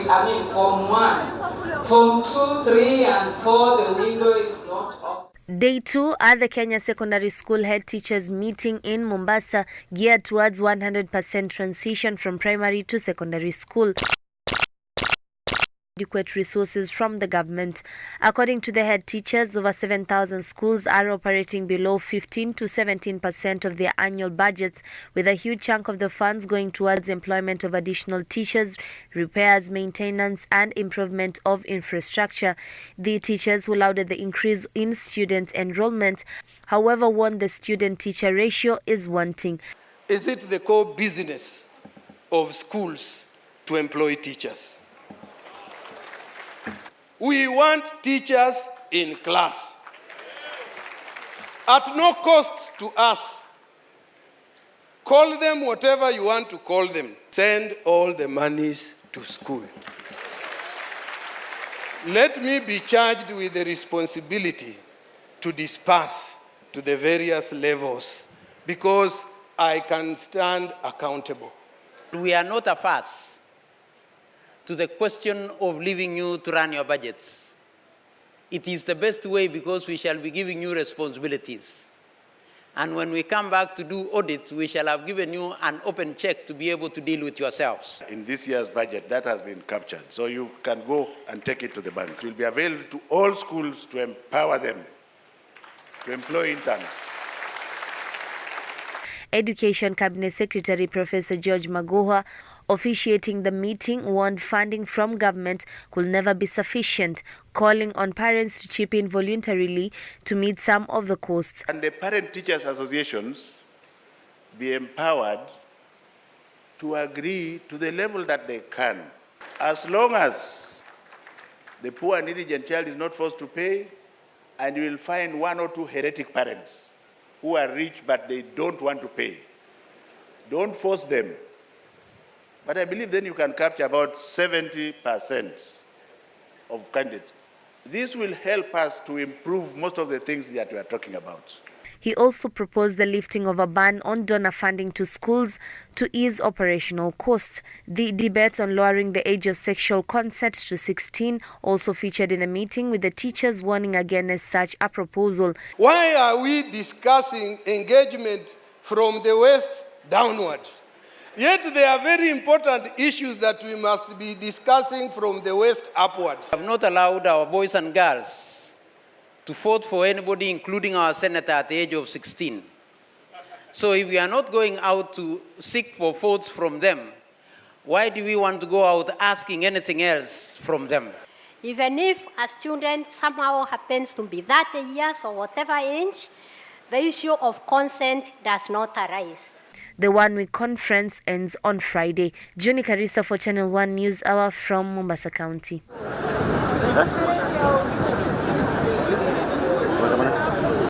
Form 1. Form 2, 3 and 4, the window is not open. Day 2 at the Kenya Secondary School Head Teachers Meeting in Mombasa, geared towards 100% transition from primary to secondary school. Adequate resources from the government. According to the head teachers, over 7,000 schools are operating below 15 to 17% of their annual budgets, with a huge chunk of the funds going towards employment of additional teachers, repairs, maintenance and improvement of infrastructure. The teachers, who lauded the increase in student enrollment, however, warned the student-teacher ratio is wanting. Is it the core business of schools to employ teachers? We want teachers in class at no cost to us. Call them whatever you want to call them. Send all the monies to school. Let me be charged with the responsibility to disperse to the various levels, because I can stand accountable. We are not averse to the question of leaving you to run your budgets. It is the best way, because we shall be giving you responsibilities. And when we come back to do audit, we shall have given you an open check to be able to deal with yourselves. In this year's budget, that has been captured. So you can go and take it to the bank. It will be available to all schools to empower them to employ interns. Education Cabinet Secretary Professor George Magoha, officiating the meeting, warned funding from government could never be sufficient, calling on parents to chip in voluntarily to meet some of the costs. And the parent teachers associations be empowered to agree to the level that they can. As long as the poor and indigent child is not forced to pay, and you will find one or two heretic parents who are rich but they don't want to pay. Don't force them. But I believe then you can capture about 70% of candidates. This will help us to improve most of the things that we are talking about. He also proposed the lifting of a ban on donor funding to schools to ease operational costs. The debate on lowering the age of sexual consent to 16 also featured in the meeting, with the teachers warning against such a proposal. Why are we discussing engagement from the West downwards? Yet there are very important issues that we must be discussing from the West upwards. We have not allowed our boys and girls to vote for anybody, including our senator, at the age of 16. So if we are not going out to seek for votes from them, why do we want to go out asking anything else from them? Even if a student somehow happens to be 30 years or whatever age, the issue of consent does not arise. The one-week conference ends on Friday. Johnny Karisa for Channel 1 News Hour from Mombasa County.